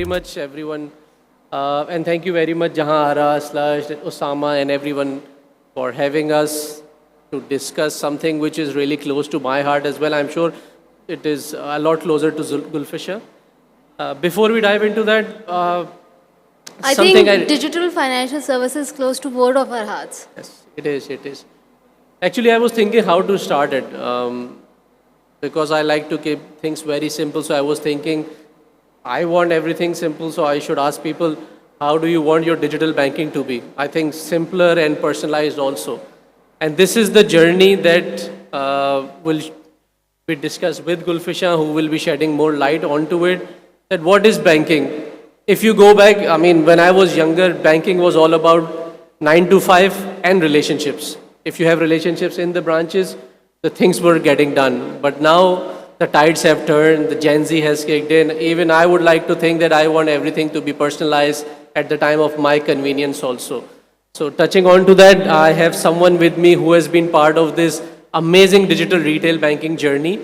much, everyone. And thank you very much, Jahan Ara, Slash, Osama, and everyone for having us to discuss something which is really close to my heart as well. I'm sure it is a lot closer to Gulfisha. Before we dive into that, I something think digital financial services close to both of our hearts. Yes, it is. It is. Actually, I was thinking how to start it because I like to keep things very simple. So I was thinking, I want everything simple. So I should ask people, how do you want your digital banking to be? I think simpler and personalized also. And this is the journey that will be discussed with Gulfisha, who will be shedding more light onto it. That what is banking? If you go back, I mean, when I was younger, banking was all about 9 to 5 and relationships. If you have relationships in the branches, the things were getting done. But now the tides have turned, the Gen Z has kicked in. Even I would like to think that I want everything to be personalized at the time of my convenience also. So touching on to that, I have someone with me who has been part of this amazing digital retail banking journey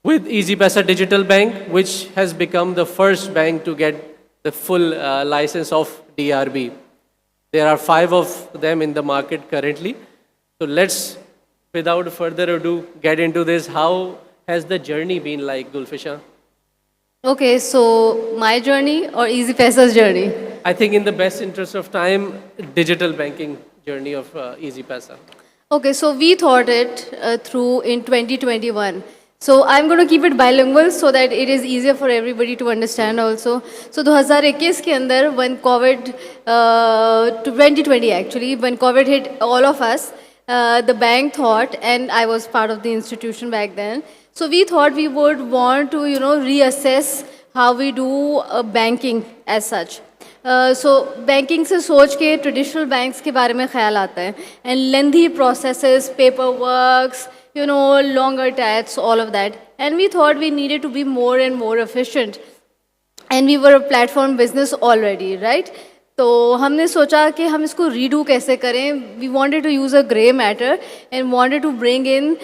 with EasyPaisa Digital Bank, which has become the first bank to get the full license of DRB. There are 5 of them in the market currently. So let's, without further ado, get into this. How has the journey been like, Gulfisha? Okay, so my journey or Easy Paisa's journey? I think in the best interest of time, digital banking journey of EasyPaisa. Okay, so we thought it through in 2021. So I'm going to keep it bilingual so that it is easier for everybody to understand also. So 2021 के अंदर when COVID, 2020 actually, when COVID hit all of us, the bank thought, and I was part of the institution back then, so we thought we would want to, reassess how we do banking as such. So banking से सोच के traditional banks के बारे में ख्याल आता है, and lengthy processes, paperworks, longer tats, all of that. And we thought we needed to be more and more efficient. And we were a platform business already, right? तो हमने सोचा कि हम इसको रीडू कैसे करें. We wanted to use a grey matter and wanted to bring in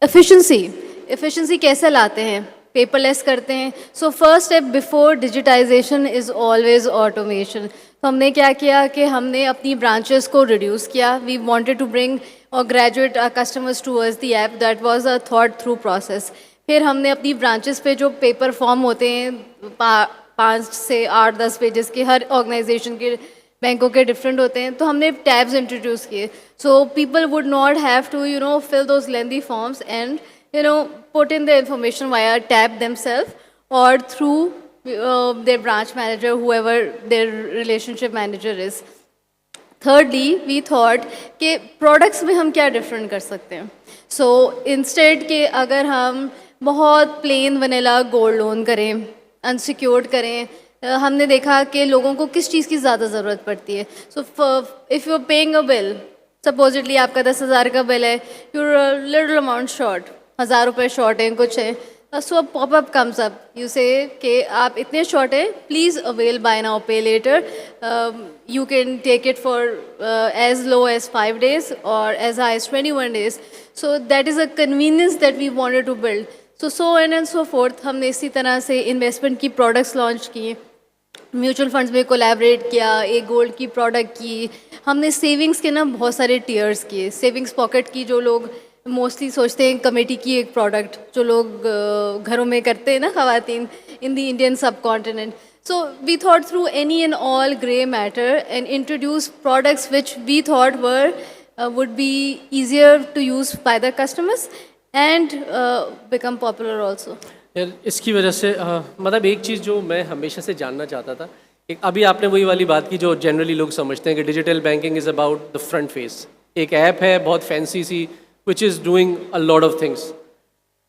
efficiency. Efficiency कैसे लाते हैं? पेपरलेस करते हैं. So first step before digitisation is always automation. तो हमने क्या किया कि हमने अपनी ब्रांचेस को रिड्यूस किया. वी वांटेड टू ब्रिंग और graduate customers towards the app. That was a thought through process. फिर हमने अपनी ब्रांचेस पे जो पेपर फॉर्म होते हैं 5 से 8-10 पेजेस के, हर ऑर्गेनाइजेशन के बैंकों के डिफरेंट होते हैं, तो हमने टैब्स इंट्रोड्यूस किए. So people would not have to fill those lengthy forms and put in the information via tab themselves or through their branch manager, whoever their relationship manager is. Thirdly, we thought कि products में हम क्या different कर सकते हैं. So instead के अगर हम बहुत plain vanilla gold loan करें, unsecured करें, हमने देखा कि लोगों को किस चीज़ की ज़्यादा ज़रूरत पड़ती है. So if you're paying a bill, supposedly आपका 10,000 का bill है, you're a little amount short, 1,000 रुपये शॉर्ट हैं, कुछ है. So popup comes up, you say कि आप इतने शॉर्ट हैं, please avail buy now pay later. You can take it for as low as 5 days और as high as 21 days. So that is a convenience that we wanted to build. So and so forth. हमने इसी तरह से investment की products launch किए, mutual funds में collaborate किया, एक गोल्ड की प्रोडक्ट की. हमने सेविंग्स के ना बहुत सारे टीयर्स किए. सेविंग्स पॉकेट की जो लोग मोस्टली सोचते हैं कमेटी की एक प्रोडक्ट जो लोग घरों में करते हैं ना ख़वातीन in the Indian subcontinent. So we thought through any and all grey matter and introduce products which we thought were would be easier to use by the customers and become popular also. यार इसकी वजह से मतलब एक चीज़ जो मैं हमेशा से जानना चाहता था, अभी आपने वही वाली बात की जो जनरली लोग समझते हैं कि digital banking is about the front face. एक ऐप है बहुत फैंसी सी which is doing a lot of things.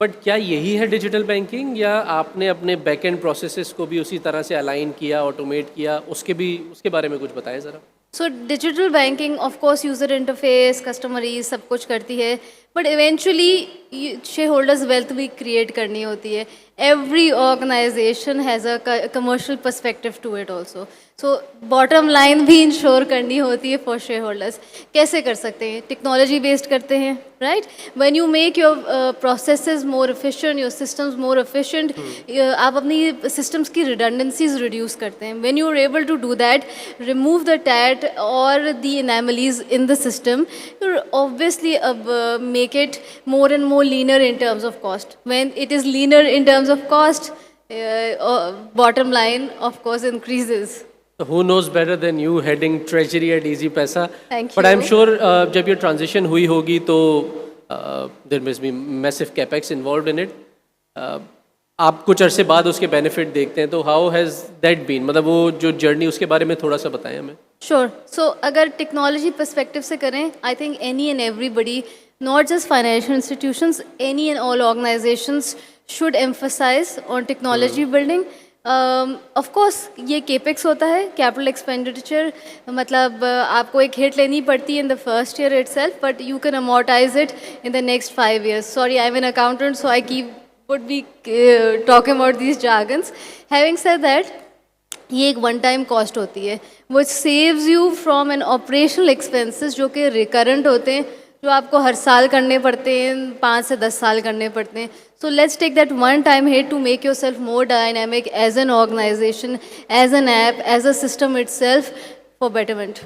But क्या यही है डिजिटल बैंकिंग, या आपने अपने बैक एंड प्रोसेसेस को भी उसी तरह से अलाइन किया, ऑटोमेट किया, उसके बारे में कुछ बताएं ज़रा. सो digital banking of course user interface, customer ease सब कुछ करती है, but eventually shareholders wealth भी क्रिएट करनी होती है. Every organisation has a commercial perspective to it also. So bottom line भी इंश्योर करनी होती है फॉर शेयर होल्डर्स. कैसे कर सकते हैं? टेक्नोलॉजी बेस्ड करते हैं, right? When you make your processes more efficient, your systems more efficient, आप अपनी सिस्टम्स की रिडंडेंसीज रिड्यूस करते हैं. When you are able to do that, remove the TAT और the anomalies in the system, you obviously make it more and more leaner in terms of cost. When it is leaner in terms of cost, bottom line of course increases. So who knows better than you heading treasury at Easy Paisa? Thank But I'm you. sure जब ये transition हुई होगी तो there must be massive capex involved in it. आप कुछ अरसे बाद उसके benefit देखते हैं तो how has that been? मतलब वो जो journey उसके बारे में थोड़ा सा बताएं हमें. Sure. So अगर टेक्नोलॉजी पर्सपेक्टिव से करें, I think any and everybody, not just financial institutions, any and all organisations should emphasise on technology building. Of course ये केपेक्स होता है, कैपिटल एक्सपेंडिचर, मतलब आपको एक हिट लेनी पड़ती है in the first year itself, but you can amortise it in the next 5 years. Sorry, I am an accountant, so I keep would be talking about these jargons. Having said that, ये एक one time cost होती है which saves you from an operational expenses जो कि recurrent होते हैं, जो आपको हर साल करने पड़ते हैं, 5 से 10 साल करने पड़ते हैं. So let's take that one time hit to make yourself more dynamic as an organisation, as an app, as a system itself for betterment.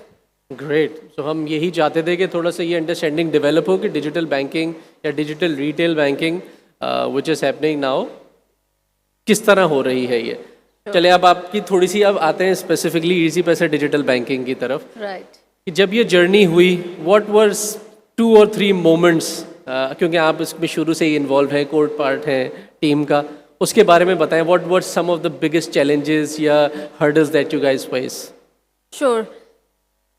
Great. So हम यही चाहते थे कि थोड़ा सा ये अंडरस्टैंडिंग डेवलप हो कि डिजिटल बैंकिंग या digital retail banking which is happening now किस तरह हो रही है ये. चले अब आपकी थोड़ी सी अब आते हैं स्पेसिफिकली इजी पैसा डिजिटल बैंकिंग की तरफ. राइट. कि जब ये जर्नी हुई, व्हाट वर 2 or 3 मोमेंट्स, क्योंकि आप इसमें शुरू से ही इन्वॉल्व हैं, कोर पार्ट हैं टीम का, उसके बारे में बताएं. What are some of the biggest challenges या hurdles that you guys face? Sure.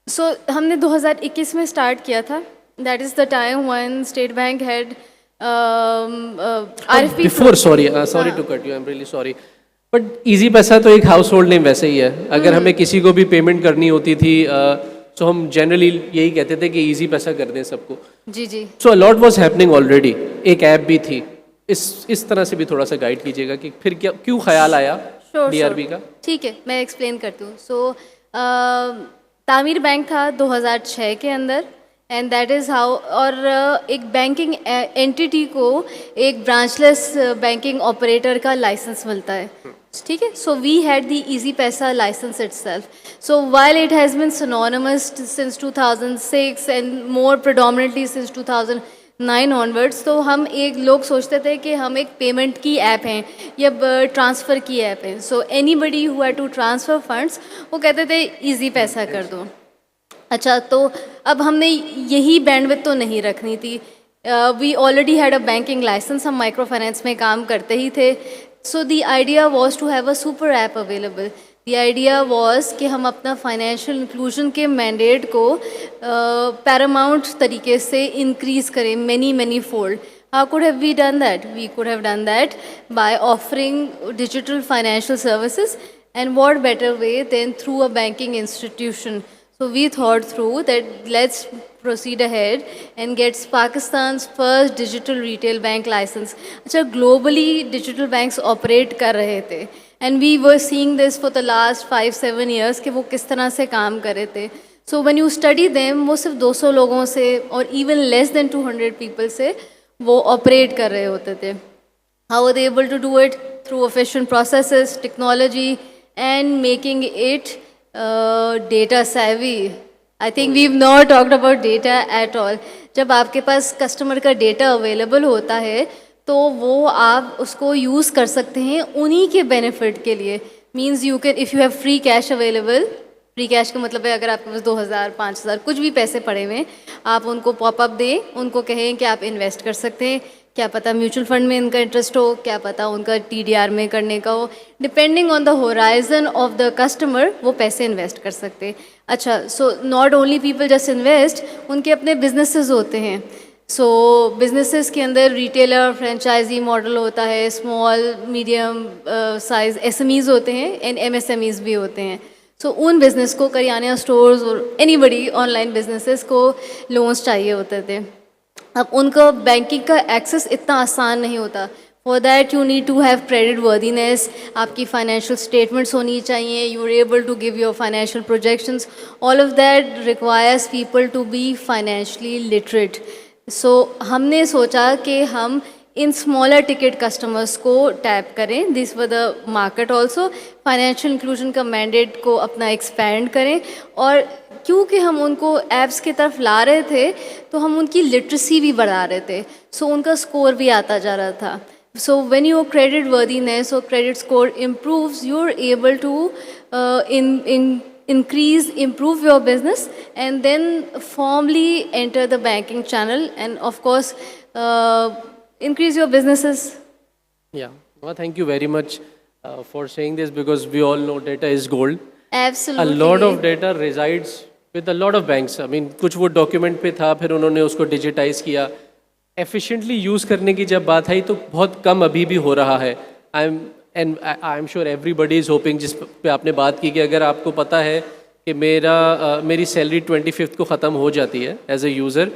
So हमने 2021 में स्टार्ट किया था. That is the time when State Bank had RFP. Before, sorry to cut you, I am really sorry, but Easypaisa तो एक house hold name वैसे ही है. अगर हमें किसी को भी पेमेंट करनी होती थी तो हम जनरली यही कहते थे कि इजी पैसा कर दें सबको. जी जी. So a lot was happening already, एक ऐप भी थी. इस तरह से भी थोड़ा सा गाइड कीजिएगा कि फिर क्या क्यों ख्याल आया DRB का. ठीक है, मैं एक्सप्लेन करती हूँ. सो तामीर बैंक था 2006 के अंदर, एंड दैट इज़ हाउ. और एक बैंकिंग एंटिटी को एक ब्रांचलेस बैंकिंग ऑपरेटर का लाइसेंस मिलता है. ठीक है. So we had the Easypaisa licence itself. So while it has been synonymous since 2006 and more predominantly since 2009 onwards, तो हम एक लोग सोचते थे कि हम एक पेमेंट की ऐप हैं या ट्रांसफ़र की ऐप है. So anybody who had to transfer funds, वो कहते थे इजी पैसा कर दो. अच्छा, तो अब हमने यही बैंडविड्थ तो नहीं रखनी थी. We already had a banking licence, हम माइक्रो फाइनेंस में काम करते ही थे. So the idea was to have a super app available. The idea was कि हम अपना फाइनेंशियल इंक्लूजन के मैंडेट को पैरामाउंट तरीके से इंक्रीज़ करें, many fold. How could have we done that? We could have done that by offering digital financial services, and what better way than through a banking institution. So we thought through that let's proceed ahead and get Pakistan's first digital retail bank license. अच्छा, globally digital banks operate कर रहे थे, and we were seeing this for the last 5-7 years कि वो किस तरह से काम कर रहे थे. So when you study them, वो सिर्फ 200 लोगों से और even less than 200 people से वो ऑपरेट कर रहे होते थे. How were they able to do it? Through efficient processes, technology, and making it data savvy. I think we've not talked about data at all. जब आपके पास कस्टमर का data available होता है तो वो आप उसको यूज़ कर सकते हैं उन्हीं के बेनिफिट के लिए. Means you can, if you have free cash available, free cash का मतलब है अगर आपके पास 2000, 5000 कुछ भी पैसे पड़े हुए हैं, आप उनको पॉपअप दें, उनको कहें कि आप इन्वेस्ट कर सकते हैं. क्या पता म्यूचुअल फंड में इनका इंटरेस्ट हो, क्या पता उनका TDR में करने का हो. Depending on the horizon of the customer वो पैसे इन्वेस्ट कर सकते हैं. अच्छा, so not only people just invest, उनके अपने बिजनेसेस होते हैं. सो बिजनेसेस के अंदर रिटेलर फ्रेंचाइजी मॉडल होता है, स्मॉल मीडियम साइज SMEs होते हैं, एंड MSMEs भी होते हैं. सो उन बिज़नेस को, करियाना स्टोर्स और एनीबडी ऑनलाइन बिजनेसेस को लोन्स चाहिए होते थे. अब उनका बैंकिंग का एक्सेस इतना आसान नहीं होता. For that you need to have creditworthiness, आपकी फाइनेंशियल स्टेटमेंट्स होनी चाहिए, you are able to give your financial projections. All of that requires people to be financially literate. So हमने सोचा कि हम इन स्मॉलर टिकट कस्टमर्स को tap करें. This were the market also. Financial inclusion का मैंडेट को अपना एक्सपैंड करें. और क्योंकि हम उनको ऐप्स की तरफ ला रहे थे तो हम उनकी लिटरेसी भी बढ़ा रहे थे. सो उनका स्कोर भी आता जा रहा था. So when your credit worthiness or credit score improves, you're able to improve your business and then formally enter the banking channel and of course increase your businesses. Yeah, well, thank you very much for saying this because we all know data is gold. Absolutely. A lot of data resides with a lot of banks. I mean, कुछ वो document पे था, फिर उन्होंने उसको digitise किया. Efficiently use करने की जब बात आई तो बहुत कम अभी भी हो रहा है. I am sure everybody is hopping, जिस पे आपने बात की कि अगर आपको पता है कि मेरी सैलरी 25th को ख़त्म हो जाती है as a user,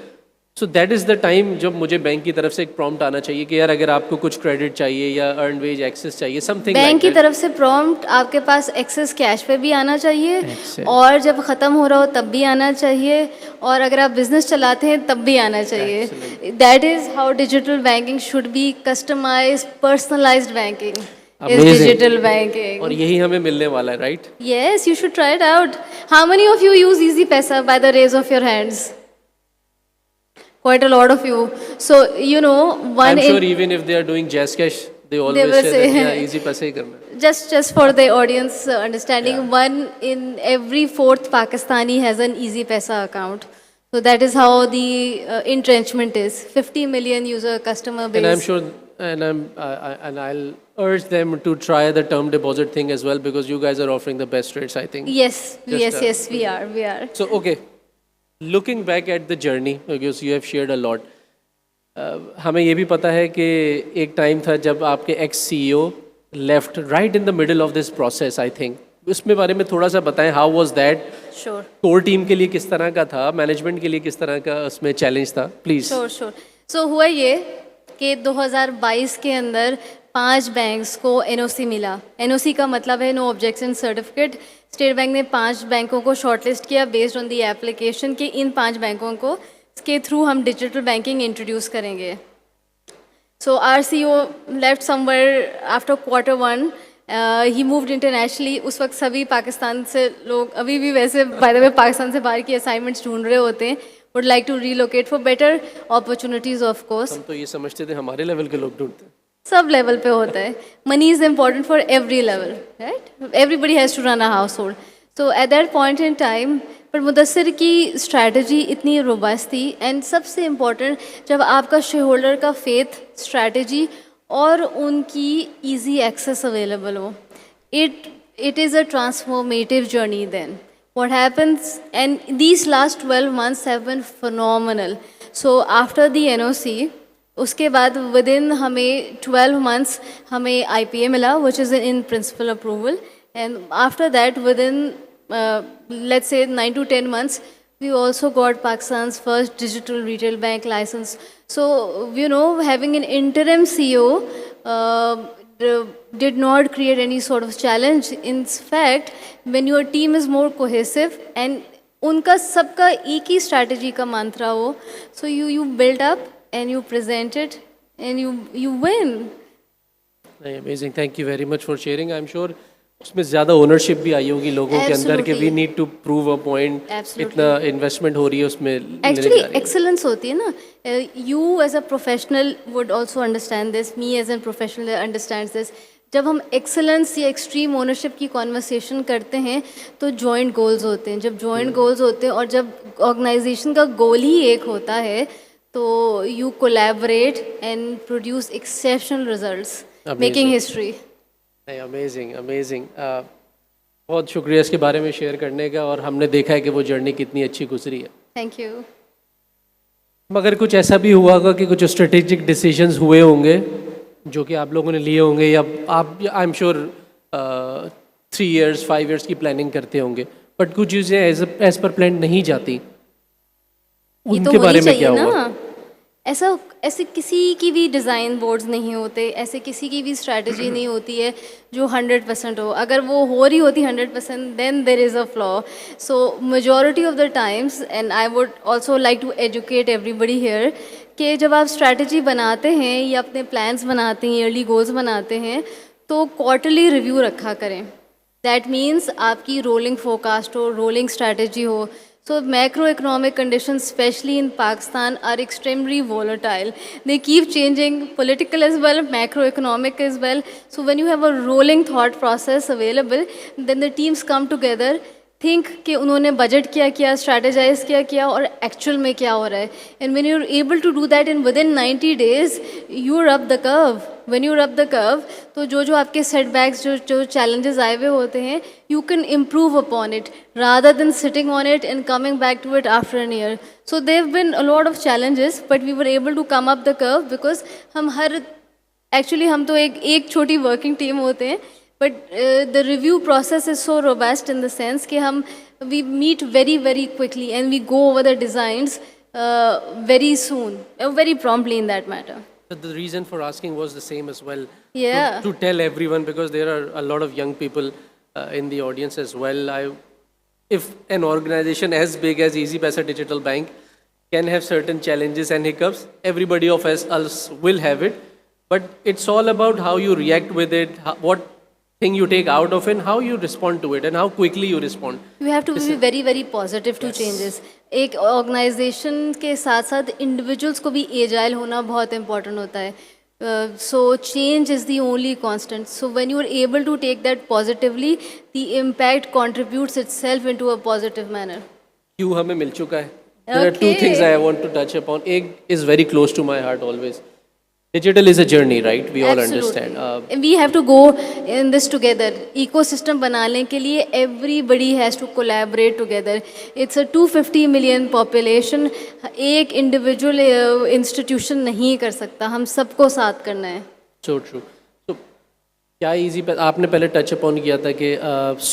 so that is the time जब मुझे बैंक की तरफ से एक प्रॉम्प्ट आना चाहिए कि यार अगर आपको कुछ क्रेडिट चाहिए या अर्न वेज एक्सेस चाहिए, समथिंग बैंक की तरफ से प्रॉम्प्ट आपके पास एक्सेस कैश पे भी आना चाहिए और जब ख़त्म हो रहा हो तब भी आना चाहिए और अगर आप बिजनेस चलाते हैं तब भी आना चाहिए. That is how digital banking should be. Customised personalised banking is digital banking. और यही हमें मिलने वाला है, right? Yes, you should try it out. How many of you use Easy Paisa by the raise of your hands? Quite a lot of you. So you know one. I'm sure even if they are doing JazzCash, they always will say that say, yeah, easy paisa ही करना है. Just for the audience understanding, one in every fourth Pakistani has an Easy Paisa account. So that is how the entrenchment is. 50 million user customer base. And I'm sure, and I'll urge them to try the term deposit thing as well because you guys are offering the best rates, I think. Yes, Just, yes, we are. So okay, looking back at the journey because you have shared a lot. हमें ये भी पता है कि एक time था जब आपके x CEO left right in the middle of this process, I think. उसमें बारे में थोड़ा सा बताएं. How was that? Sure. Core team के लिए किस तरह का था, मैनेजमेंट के लिए किस तरह का उसमें चैलेंज था, प्लीज. Sure. So हुआ ये कि 2022 के अंदर 5 बैंक्स को NOC मिला. NOC का मतलब है no objection certificate. State bank ने 5 बैंकों को शॉर्टलिस्ट किया बेस्ड ऑन दी एप्लीकेशन कि इन 5 बैंकों को के थ्रू हम डिजिटल बैंकिंग इंट्रोड्यूस करेंगे. So our CEO left somewhere after Q1. He moved internationally. उस वक्त सभी पाकिस्तान से लोग अभी भी वैसे बाय द वे पाकिस्तान से बाहर की असाइनमेंट्स ढूंढ रहे होते हैं. Would like to relocate for better opportunities. Of course हम तो ये समझते थे हमारे लेवल के लोग ढूंढते हैं. सब लेवल पे होता है. Money is important for every level, right? Everybody has to run a household. So at that point in time पर मुदस्सिर की स्ट्रैटेजी इतनी रोबस्ट थी. एंड सबसे इम्पॉर्टेंट जब आपका शेयर होल्डर का फेथ, स्ट्रैटेजी और उनकी ईजी एक्सेस अवेलेबल हो, it is a transformative journey then. What happens, and these last 12 months have been phenomenal. So after the NOC, उसके बाद within हमें 12 months हमें IPA मिला, which is in principal approval. And after that, within let's say 9 to 10 months, we also got Pakistan's first digital retail bank license. So you know, having an interim CEO did not create any sort of challenge. In fact, when your team is more cohesive and उनका सबका एक ही strategy का mantra हो, so you build up and you present it and you win. Amazing. Thank you very much for sharing. I'm sure उसमें ज़्यादा ownership भी आई होगी लोगों के अंदर कि we need to prove a point. इतना इन्वेस्टमेंट हो रही है उसमें. एक्चुअली एक्सेलेंस होती है ना. You as a professional would also understand this. Me as an professional understand this. जब हम एक्सेलेंस या एक्सट्रीम ओनरशिप की कॉन्वर्सेशन करते हैं तो जॉइंट गोल्स होते हैं. जब जॉइंट गोल्स होते हैं और जब ऑर्गेनाइजेशन का गोल ही एक होता है तो you collaborate and produce exceptional results, making history. Amazing. बहुत शुक्रिया इसके बारे में शेयर करने का. और हमने देखा है कि वो जर्नी कितनी अच्छी गुजरी है. Thank you. मगर कुछ ऐसा भी हुआ होगा कि कुछ स्ट्रेटेजिक डिसीजंस हुए होंगे जो कि आप लोगों ने लिए होंगे या आप I am sure 3 years 5 years की प्लानिंग करते होंगे, बट कुछ चीज़ें एज पर प्लान नहीं जाती. ये तो उनके बारे होनी में क्या चाहिए हुआ? ना. ऐसे किसी की भी डिज़ाइन बोर्ड्स नहीं होते, ऐसे किसी की भी स्ट्रैटेजी नहीं होती है जो 100% हो. अगर वो हो रही होती 100% then there is a flaw. So majority of the times, and I would also like to educate everybody here, कि जब आप स्ट्रैटेजी बनाते हैं या अपने प्लान्स बनाते हैं, ईयरली गोल्स बनाते हैं, तो क्वार्टरली रिव्यू रखा करें. दैट मीन्स आपकी रोलिंग फोरकास्ट हो, रोलिंग स्ट्रैटेजी हो. So macroeconomic conditions, especially in Pakistan, are extremely volatile. They keep changing, political as well, macroeconomic as well. So when you have a rolling thought process available, then the teams come together, think कि उन्होंने budget क्या किया, strategize क्या किया और actual में क्या हो रहा है. And when you're able to do that in within 90 days, you're up the curve. When you're up the curve, तो जो आपके setbacks, जो challenges आए हुए होते हैं, you can improve upon it rather than sitting on it and coming back to it after a year. So there have been a lot of challenges, but we were able to come up the curve because हम तो एक छोटी working team होते हैं, but the review process is so robust in the sense कि we meet very very quickly and we go over the designs very soon, very promptly in that matter. The reason for asking was the same as well. Yeah. To tell everyone, because there are a lot of young people in the audience as well. If an organization as big as Easy Paisa Digital Bank can have certain challenges and hiccups, everybody of us will have it. But it's all about how you react with it, what thing you take out of it, and how you respond to it, and how quickly you respond. You have to be very very positive to changes. एक organisation के साथ साथ individuals को भी agile होना बहुत important होता है. So change is the only constant. So when you are able to take that positively, the impact contributes itself into a positive manner. Q हमें मिल चुका है. There are two things I want to touch upon. एक is very close to my heart always. Digital is a journey, right? We all understand. And we have to go in this together. Ecosystem बनाने के लिए everybody has to collaborate together. It's a 250 million population. एक individual institution नहीं कर सकता. हम सबको साथ करना है. So true. So क्या इजी आपने पहले टच अपॉन किया था कि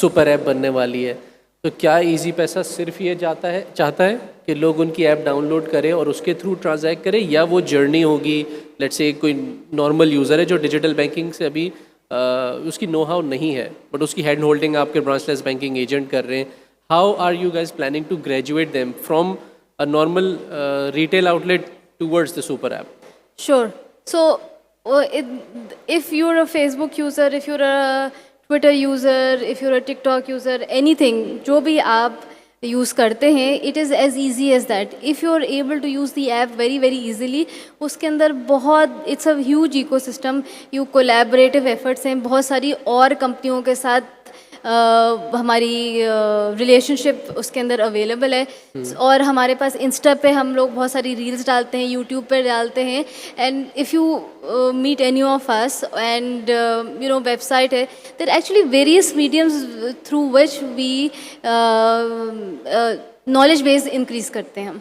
सुपर ऐप बनने वाली है. तो क्या इजी पैसा सिर्फ ये चाहता है कि लोग उनकी ऐप डाउनलोड करें और उसके थ्रू ट्रांजैक्ट करें, या वो जर्नी होगी? लेट्स से कोई नॉर्मल यूज़र है जो डिजिटल बैंकिंग से अभी उसकी नो हाउ नहीं है, बट उसकी हैंड होल्डिंग आपके ब्रांचलेस बैंकिंग एजेंट कर रहे हैं. How are you guys planning to graduate them from a normal retail outlet towards the super app? Sure. So if you're a Facebook user, if you're a Twitter user, if you're a TikTok user, anything, जो भी आप use करते हैं, it is as easy as that. If you're able to use the app very very easily, उसके अंदर बहुत it's a huge ecosystem. You collaborative efforts हैं, बहुत सारी और कंपनियों के साथ हमारी रिलेशनशिप उसके अंदर अवेलेबल है. और हमारे पास इंस्टा पे हम लोग बहुत सारी रील्स डालते हैं, यूट्यूब पे डालते हैं. And if you meet any of us and you know website है, there actually various mediums through which we knowledge base increase करते हैं हम.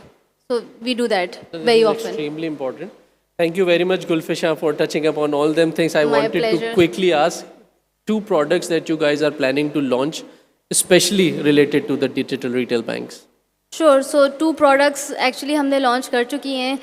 So we do that very often. Extremely important. Thank you very much, Gulfisha, for touching upon all them things. I My wanted pleasure. to quickly ask two products that you guys are planning to launch, especially related to the digital retail banks. Sure. So 2 products actually हमने launch कर चुकी हैं.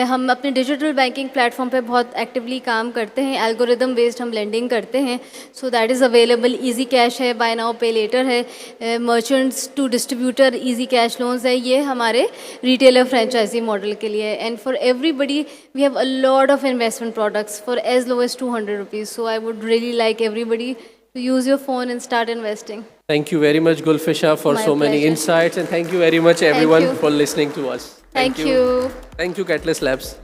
हम अपने digital banking platform पे बहुत actively काम करते हैं. एल्गोरिदम बेस्ड हम लेंडिंग करते हैं. So that is available. Easy cash है, बाय नाउ पे लेटर है, merchants to distributor easy cash loans है. ये हमारे रिटेलर फ्रेंचाइजी मॉडल के लिए. And for everybody we have a lot of investment products for as low as 200 rupees. So I would really like everybody to use your phone and start investing. Thank you very much, Gulfisha, for My so many pleasure. insights, and thank you very much, everyone, you. for listening to us. Thank you. Thank you, Catalyst Labs.